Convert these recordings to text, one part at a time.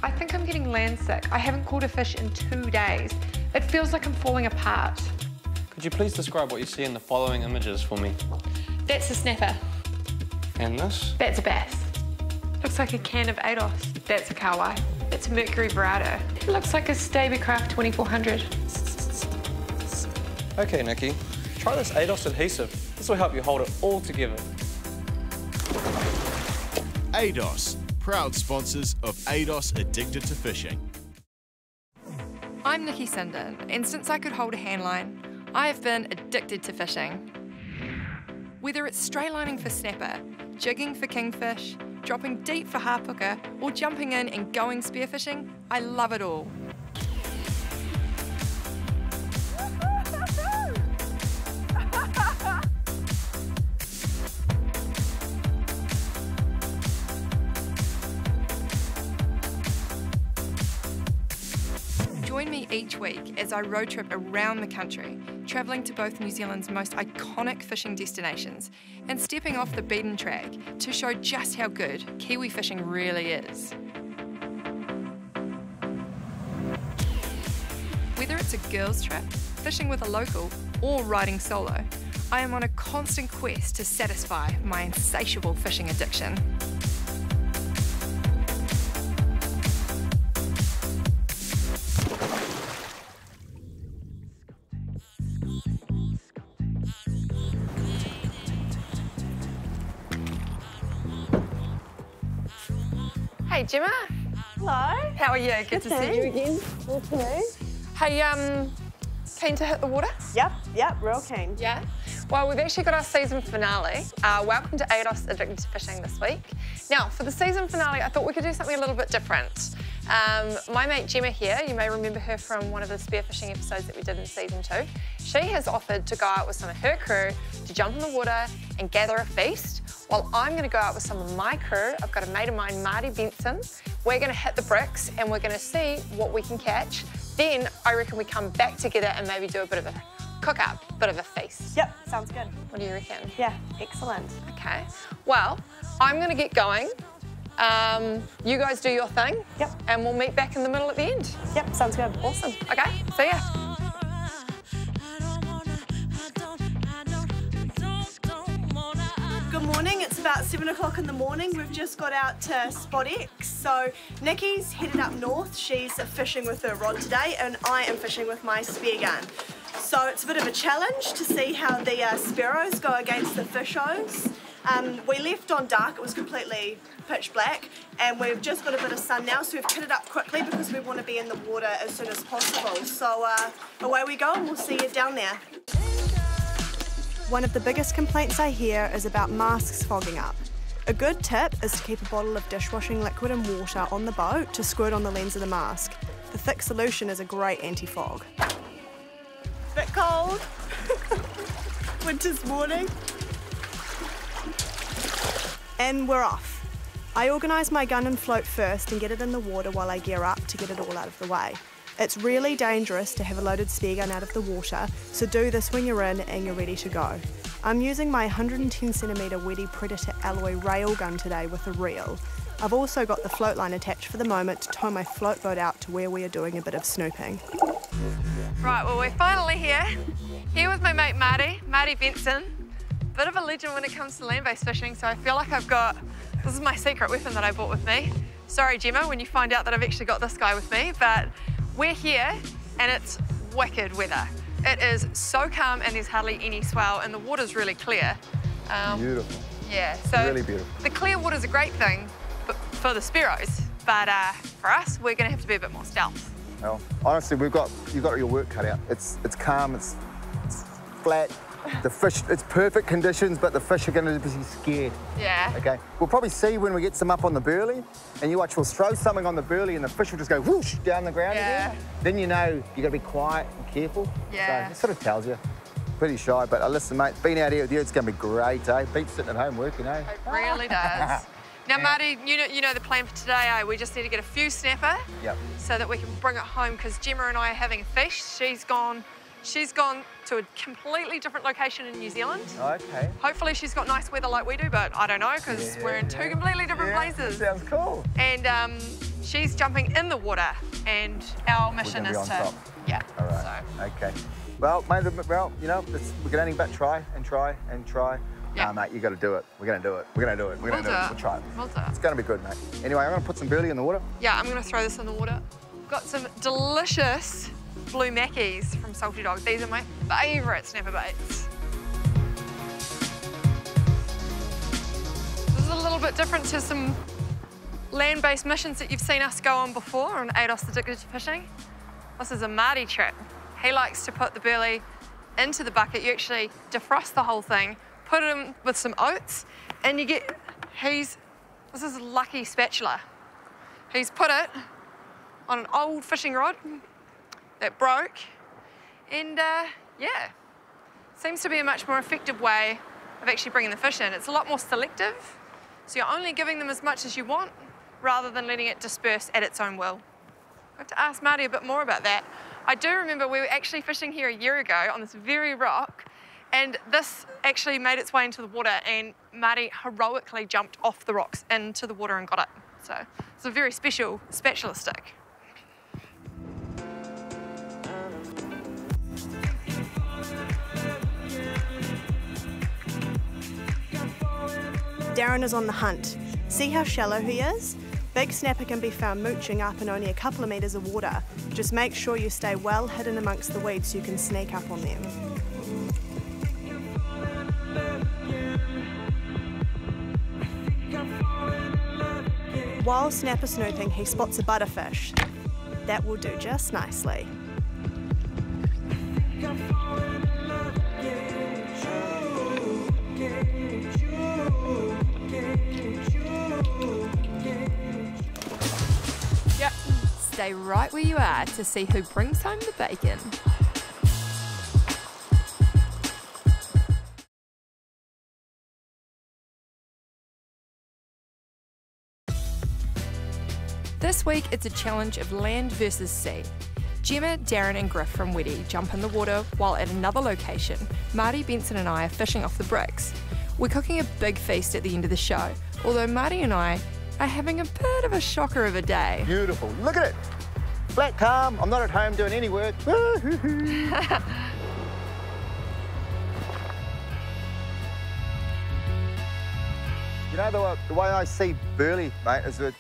I think I'm getting land sick. I haven't caught a fish in 2 days. It feels like I'm falling apart. Could you please describe what you see in the following images for me? That's a snapper. And this? That's a bass. Looks like a can of ADOS. That's a kawai. That's a Mercury Verado. It looks like a Stabicraft 2400. Okay, Nicky. Try this ADOS adhesive. This will help you hold it all together. ADOS, proud sponsors of ADOS Addicted to Fishing. I'm Nicky Sinden, and since I could hold a handline, I have been addicted to fishing. Whether it's straylining for snapper, jigging for kingfish, dropping deep for harpooker, or jumping in and going spearfishing, I love it all. Join me each week as I road trip around the country, travelling to both New Zealand's most iconic fishing destinations and stepping off the beaten track to show just how good Kiwi fishing really is. Whether it's a girls' trip, fishing with a local, or riding solo, I am on a constant quest to satisfy my insatiable fishing addiction. Hey Gemma. Hello. How are you? Good to see you again. Okay. Hey, keen to hit the water? Yep, real keen. Yeah. Well, we've actually got our season finale. Welcome to ADOS Addicted to Fishing this week. Now, for the season finale, I thought we could do something a little bit different. My mate Gemma here, you may remember her from one of the spearfishing episodes that we did in season 2. She has offered to go out with some of her crew to jump in the water and gather a feast, while I'm going to go out with some of my crew. I've got a mate of mine, Marty, Benson. We're going to hit the bricks and we're going to see what we can catch. Then I reckon we come back together and maybe do a bit of a cook-up, bit of a feast. Yep, sounds good. What do you reckon? Yeah, excellent. Okay. Well, I'm going to get going. You guys do your thing. Yep. And we'll meet back in the middle at the end. Yep, sounds good. Awesome. Okay, see ya. Good morning, it's about 7 o'clock in the morning. We've just got out to Spot X. So Nicky's headed up north. She's fishing with her rod today and I am fishing with my spear gun. So it's a bit of a challenge to see how the sparrows go against the fishos. We left on dark, it was completely pitch black, and we've just got a bit of sun now, so we've kitted up quickly because we want to be in the water as soon as possible. So away we go and we'll see you down there. One of the biggest complaints I hear is about masks fogging up. A good tip is to keep a bottle of dishwashing liquid and water on the boat to squirt on the lens of the mask. The thick solution is a great anti-fog. Bit cold. Winter's morning. And we're off. I organise my gun and float first and get it in the water while I gear up to get it all out of the way. It's really dangerous to have a loaded spear gun out of the water, so do this when you're in and you're ready to go. I'm using my 110cm Wettie Predator alloy rail gun today with a reel. I've also got the float line attached for the moment to tow my float boat out to where we are doing a bit of snooping. Right, well we're finally here. Here with my mate Marty Benson. Bit of a legend when it comes to land-based fishing, so I feel like this is my secret weapon that I brought with me. Sorry Gemma, when you find out that I've actually got this guy with me, but we're here and it's wicked weather. It is so calm and there's hardly any swell and the water's really clear. Beautiful. Yeah, so really beautiful. The clear water's a great thing for the sparrows, but for us, we're gonna have to be a bit more stealth. Well, honestly, you've got your work cut out. It's calm, it's flat. The fish, it's perfect conditions, but the fish are going to be scared. Yeah. Okay. We'll probably see when we get some up on the burley, and you watch, we'll throw something on the burley, and the fish will just go whoosh down the ground again. Then you know you got to be quiet and careful. Yeah. So it sort of tells you. Pretty shy, but listen, mate, being out here with you, it's going to be great, eh? Beats sitting at home working, eh? It really does. Now, Marty, you know the plan for today, eh? We just need to get a few snapper so that we can bring it home, because Gemma and I are having a feast. She's gone to a completely different location in New Zealand. Okay. Hopefully she's got nice weather like we do, but I don't know, because we're in two completely different places. Sounds cool. And she's jumping in the water, and our mission is to... top. Yeah. All right. Okay. Well, mate, you know, we can only but try and try and try. Yeah. Nah, mate, you got to do it. We're going to do it. We're going to do it. We're going to do it. We'll try it. We'll do it. It's going to be good, mate. Anyway, I'm going to put some burley in the water. Yeah, I'm going to throw this in the water. Got some delicious blue mackies from Salty Dog. These are my favourite snapper baits. This is a little bit different to some land-based missions that you've seen us go on before on ADOS Addicted to Fishing. This is a Marty trick. He likes to put the burley into the bucket. You actually defrost the whole thing, put it in with some oats, and you get, this is a lucky spatula. He's put it on an old fishing rod that broke, and yeah, seems to be a much more effective way of actually bringing the fish in. It's a lot more selective, so you're only giving them as much as you want rather than letting it disperse at its own will. I have to ask Marty a bit more about that. I do remember we were actually fishing here a year ago on this very rock, and this actually made its way into the water, and Marty heroically jumped off the rocks into the water and got it. So it's a very special spatula stick. Darren is on the hunt. See how shallow he is? Big snapper can be found mooching up in only a couple of metres of water. Just make sure you stay well hidden amongst the weeds so you can sneak up on them. While snapper snooping, he spots a butterfish. That will do just nicely. Yep, stay right where you are to see who brings home the bacon. This week, it's a challenge of land versus sea. Gemma, Darren and Griff from Wettie jump in the water, while at another location, Marty, Benson and I are fishing off the bricks. We're cooking a big feast at the end of the show, although Marty and I are having a bit of a shocker of a day. Beautiful. Look at it. Flat calm. I'm not at home doing any work. You know, the way I see burley, mate, is that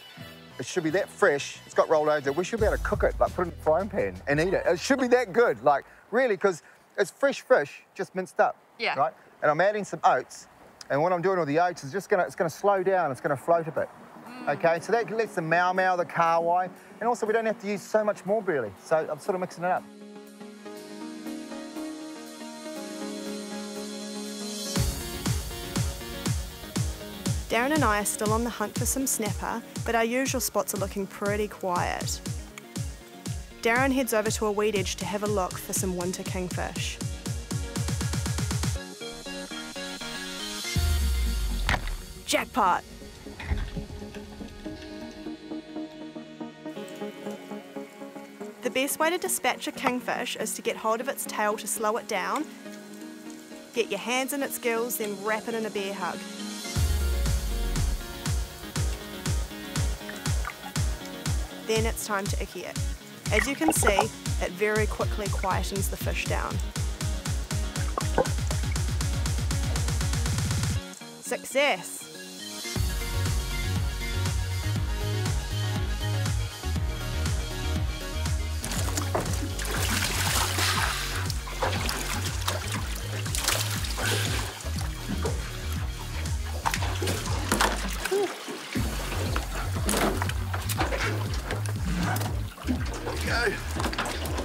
it should be that fresh. It's got rolled over. We should be able to cook it, like put it in a frying pan and eat it. It should be that good, like really, because it's fresh fish, just minced up. Yeah. Right? And I'm adding some oats, and what I'm doing with the oats is it's gonna slow down. It's gonna float a bit. Okay, so that lets the mau, the kawai, and also we don't have to use so much more burley. So I'm sort of mixing it up. Darren and I are still on the hunt for some snapper, but our usual spots are looking pretty quiet. Darren heads over to a weed edge to have a look for some winter kingfish. Jackpot! The best way to dispatch a kingfish is to get hold of its tail to slow it down, get your hands in its gills, then wrap it in a bear hug. Then it's time to icky it. As you can see, it very quickly quietens the fish down. Success! Go.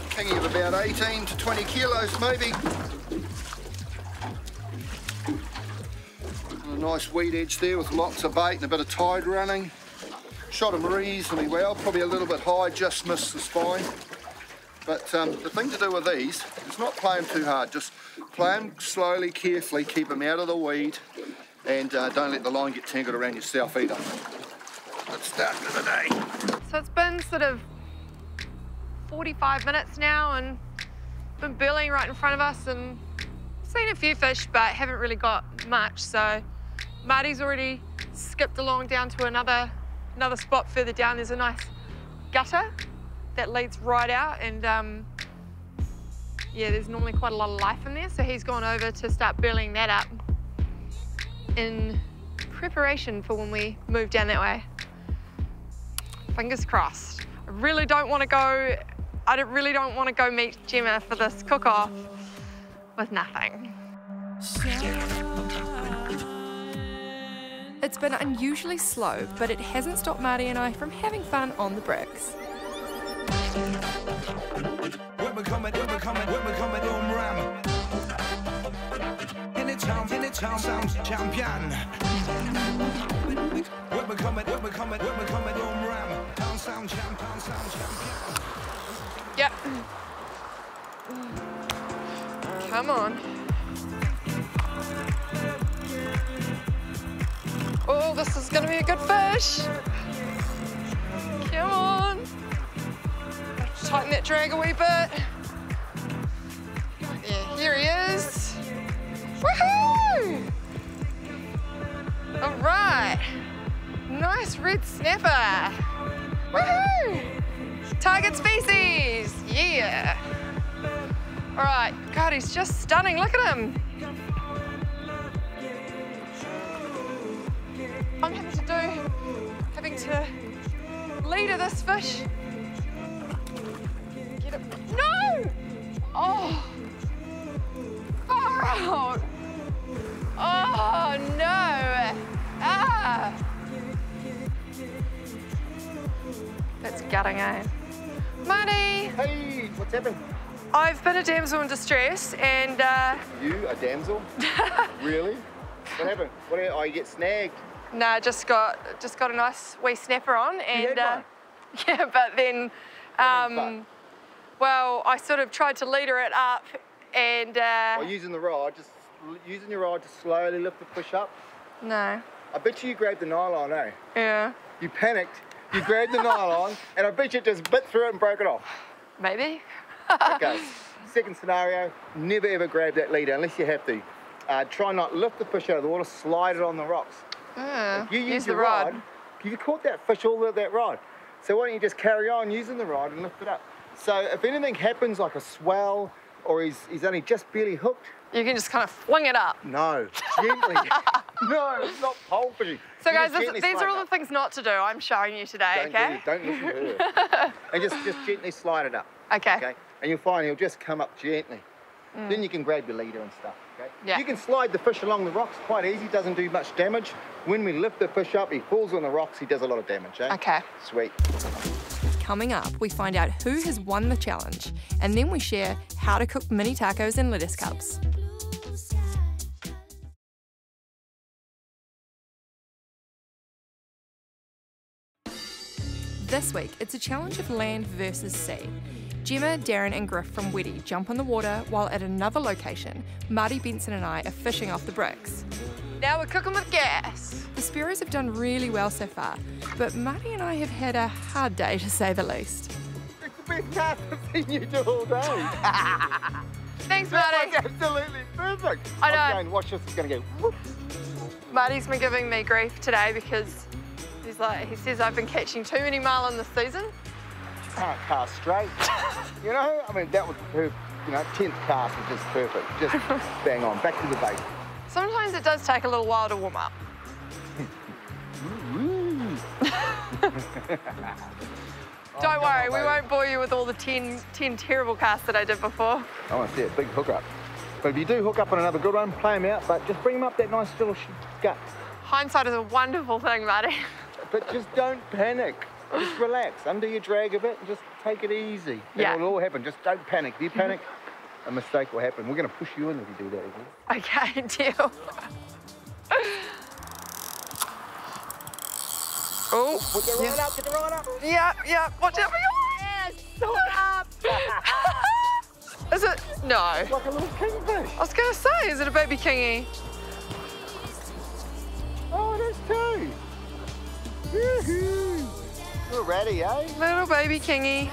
Kingy of about 18 to 20 kilos maybe. A nice weed edge there with lots of bait and a bit of tide running. Shot him reasonably well, probably a little bit high, just missed the spine. But the thing to do with these is not play them too hard, just play them slowly, carefully, keep them out of the weed, and don't let the line get tangled around yourself either. Let's start for the day. So it's been sort of 45 minutes now and been burleying right in front of us and seen a few fish but haven't really got much. So Marty's already skipped along down to another spot further down. There's a nice gutter that leads right out, and yeah, there's normally quite a lot of life in there, so he's gone over to start burling that up in preparation for when we move down that way. Fingers crossed. I really don't want to go meet Gemma for this cook-off with nothing. It's been unusually slow, but it hasn't stopped Marty and I from having fun on the bricks. Yep. Come on. Oh, this is gonna be a good fish. Come on. Tighten that drag a wee bit. Yeah, here he is. Woohoo! All right. Nice red snapper. Woohoo! Target species. Yeah. All right. God, he's just stunning. Look at him. I'm having to leader this fish. Get it. No! Oh! Far out! Oh no! Ah! That's gutting, eh? Marty! Hey, what's happened? I've been a damsel in distress, and You, a damsel? Really? What happened? Oh, you get snagged. nah, just got a nice wee snapper on, and had one? yeah, but then well, I sort of tried to leader it up, and Or using the rod, just using your rod to slowly lift the fish up. no, I bet you grabbed the nylon, eh? yeah, You panicked, you grabbed the nylon, and I bet you just bit through it and broke it off. maybe. Okay, second scenario, never ever grab that leader unless you have to. Try not lift the fish out of the water, slide it on the rocks. If you use the your rod, you caught that fish all with that rod. So why don't you just carry on using the rod and lift it up? So if anything happens like a swell or he's only just barely hooked, You can just kind of fling it up. no, gently. No, it's not pole fishing. So You guys, just gently these slide are it all the up. things not to do. I'm showing you today, okay? Don't listen to her. And just gently slide it up. Okay. Okay, and you'll find he'll just come up gently. Then you can grab your leader and stuff, okay? Yeah. You can slide the fish along the rocks quite easy, doesn't do much damage. When we lift the fish up, he falls on the rocks, he does a lot of damage, eh? Okay. Sweet. Coming up, we find out who has won the challenge, and then we share how to cook mini tacos in lettuce cups. This week, it's a challenge of land versus sea. Gemma, Darren and Griff from Wettie jump on the water, while at another location, Marty, Benson and I are fishing off the bricks. Now we're cooking with gas. The Sparrows have done really well so far, but Marty and I have had a hard day to say the least. It's the best cast I've seen you do all day. Thanks, That Marty. was absolutely perfect. I know. I'm going, watch this, it's going to go whoop. Marty's been giving me grief today because he says I've been catching too many marlin this season. Can't cast straight. You know, I mean, that was her, 10th cast was just perfect. Just bang on, back to the base. Sometimes it does take a little while to warm up. Don't worry, we won't bore you with all the 10 terrible casts that I did before. I want to see a big hook up. But if you do hook up on another good one, play them out, but just bring them up that nice little gut. Hindsight is a wonderful thing, Marty. But just don't panic. Just relax, undo your drag a bit and just take it easy. Yeah. It'll all happen, just don't panic. If you panic, a mistake will happen. We're going to push you in if you do that again. Okay, deal. Oh, Put the rod up, get the rod up. yeah, watch out for your... Yes, hook up. Is it? No. I Like a little kingfish. was going to say, is it a baby kingy? Oh, it is too. Woohoo. You're ready, eh? Little baby kingy.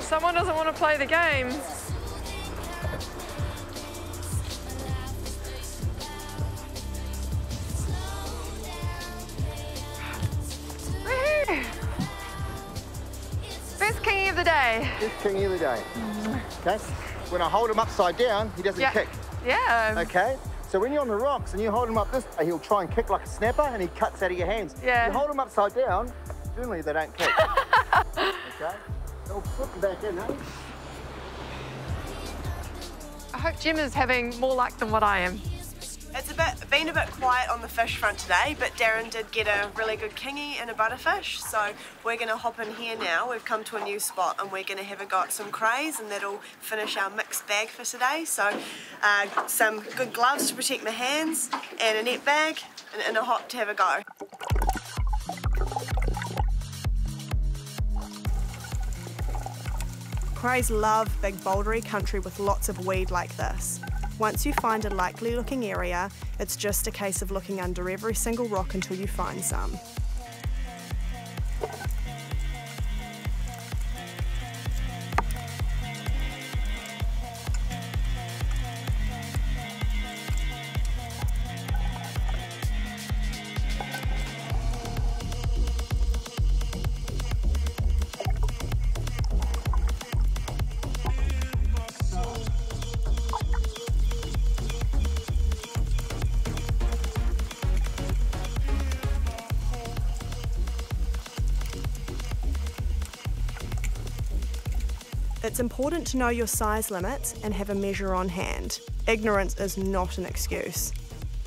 Someone doesn't want to play the game. the day. Best kingy of the day. Okay? When I hold him upside down, he doesn't kick. Yeah. Okay? So when you're on the rocks and you hold him up this way, he'll try and kick like a snapper and he cuts out of your hands. Yeah. You hold him upside down, generally they don't kick. Okay? They'll flip them back in, eh? I hope Gemma's having more luck than what I am. It's been a bit quiet on the fish front today, but Darren did get a really good kingy and a butterfish, so we're going to hop in here now. We've come to a new spot and we're going to have a go at some crays, and that'll finish our mixed bag for today. So some good gloves to protect my hands and a net bag and in a hop to have a go. Crays love big bouldery country with lots of weed like this. Once you find a likely looking area, it's just a case of looking under every single rock until you find some. It's important to know your size limits and have a measure on hand. Ignorance is not an excuse.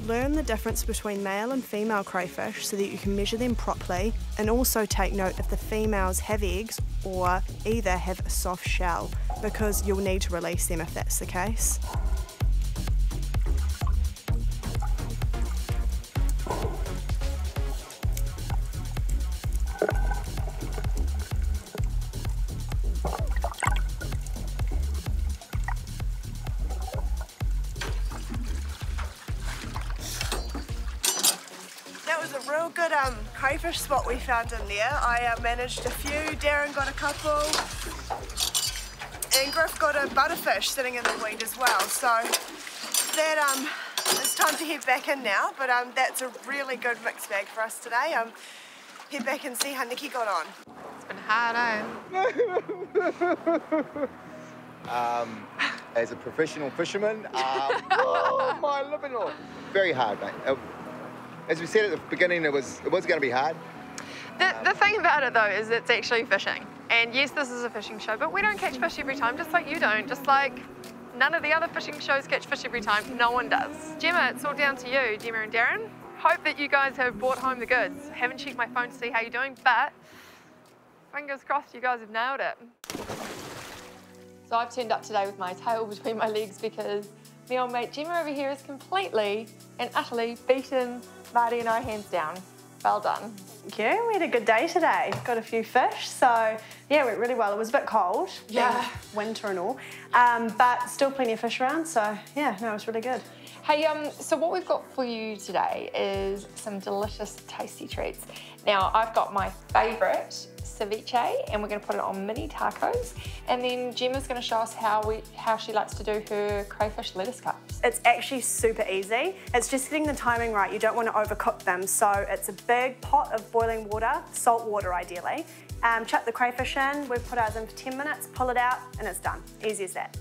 Learn the difference between male and female crayfish so that you can measure them properly, and also take note if the females have eggs or either have a soft shell, because you'll need to release them if that's the case. Real good crayfish spot we found in there. I managed a few, Darren got a couple, and Griff got a butterfish sitting in the weed as well. So that it's time to head back in now, but that's a really good mixed bag for us today. Head back and see how Nicky got on. It's been hard, As a professional fisherman, oh my living Lord. Very hard, mate. As we said at the beginning, it was going to be hard. The thing about it though is it's actually fishing. And yes, this is a fishing show, but we don't catch fish every time, just like you don't. Just like none of the other fishing shows catch fish every time. No one does. Gemma, it's all down to you, Gemma and Darren. Hope that you guys have brought home the goods. Haven't checked my phone to see how you're doing, but fingers crossed you guys have nailed it. So I've turned up today with my tail between my legs because my old mate Gemma over here has completely and utterly beaten Marty and I hands down. Well done. Thank you. We had a good day today. Got a few fish, so yeah, it went really well. It was a bit cold, yeah, winter and all, but still plenty of fish around, so yeah, no, it was really good. Hey, so what we've got for you today is some delicious, tasty treats. Now, I've got my favourite ceviche, and we're going to put it on mini tacos, and then Gemma's going to show us how she likes to do her crayfish lettuce cups. It's actually super easy. It's just getting the timing right. You don't want to overcook them, so it's a big pot of boiling water, salt water ideally. Chuck the crayfish in. We put ours in for 10 minutes, pull it out, and it's done. Easy as that.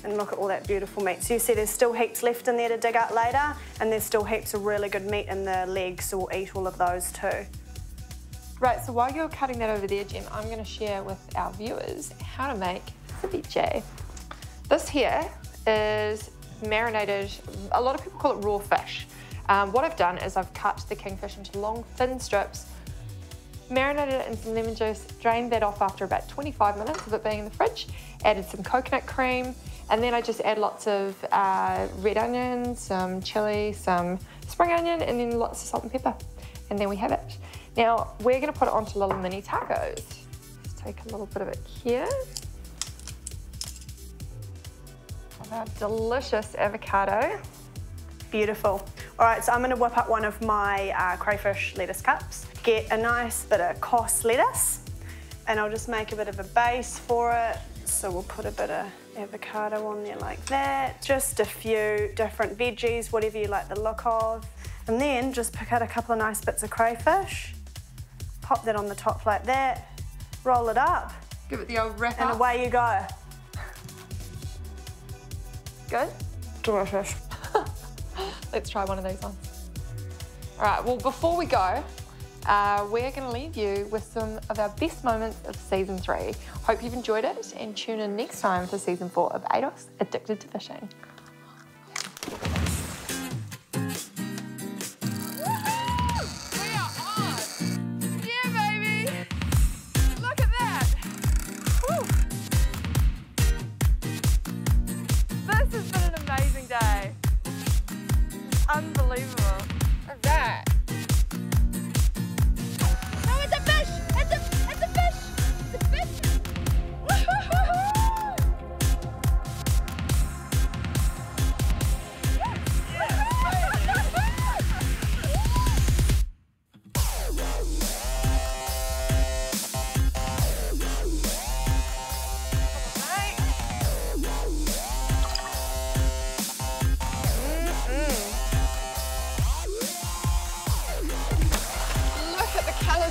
And look at all that beautiful meat. So you see there's still heaps left in there to dig out later, and there's still heaps of really good meat in the legs, so we'll eat all of those too. Right, so while you're cutting that over there, Gem, I'm going to share with our viewers how to make ceviche. This here is marinated, a lot of people call it raw fish. What I've done is I've cut the kingfish into long, thin strips, marinated it in some lemon juice, drained that off after about 25 minutes of it being in the fridge, added some coconut cream, and then I just add lots of red onion, some chilli, some spring onion, and then lots of salt and pepper. And then we have it. Now, we're going to put it onto little mini tacos. Let's take a little bit of it here. Our delicious avocado. Beautiful. All right, so I'm going to whip up one of my crayfish lettuce cups. Get a nice bit of Cos lettuce, and I'll just make a bit of a base for it. So we'll put a bit of avocado on there like that. Just a few different veggies, whatever you like the look of. And then just pick out a couple of nice bits of crayfish. Pop that on the top like that. Roll it up. Give it the old wrap And up. away you go. Good? Delicious. Let's try one of these ones. All right, well, before we go, we're going to leave you with some of our best moments of season 3. Hope you've enjoyed it and tune in next time for season 4 of ADOS Addicted to Fishing. Unbelievable. All right. No, it's a fish! It's a fish! It's a fish!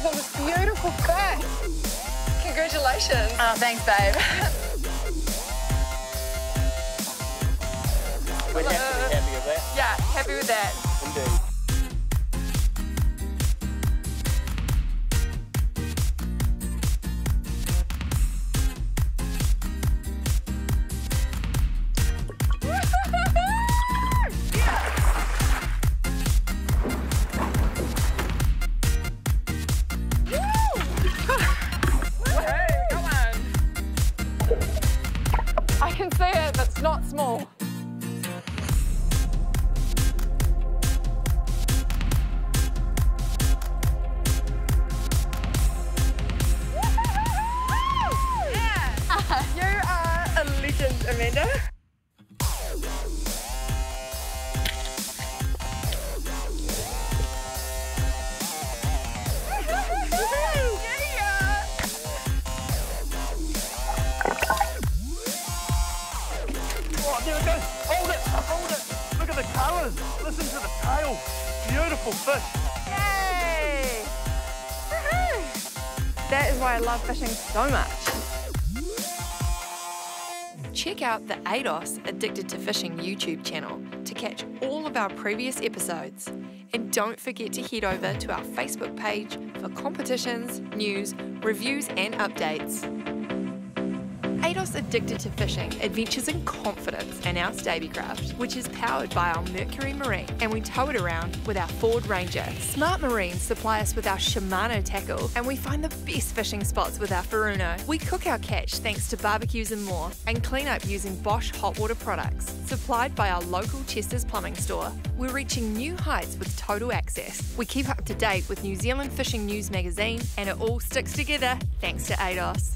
On this beautiful fish. Congratulations. Oh, thanks, babe. We're happy with that. Yeah, happy with that. Indeed. I can see it, but it's not small. You are a legend, Amanda. There it goes. Hold it. Hold it. Look at the colours. Listen to the tail. Beautiful fish. Yay! Woohoo! That is why I love fishing so much. Check out the ADOS Addicted to Fishing YouTube channel to catch all of our previous episodes. And don't forget to head over to our Facebook page for competitions, news, reviews and updates. ADOS Addicted to Fishing adventures in confidence in our Stabycraft, which is powered by our Mercury Marine, and we tow it around with our Ford Ranger. Smart Marines supply us with our SHIMANO tackle, and we find the best fishing spots with our Furuno. We cook our catch thanks to barbecues and more, and clean up using Bosch hot water products, supplied by our local Chester's Plumbing store. We're reaching new heights with total access. We keep up to date with New Zealand Fishing News magazine, and it all sticks together thanks to ADOS.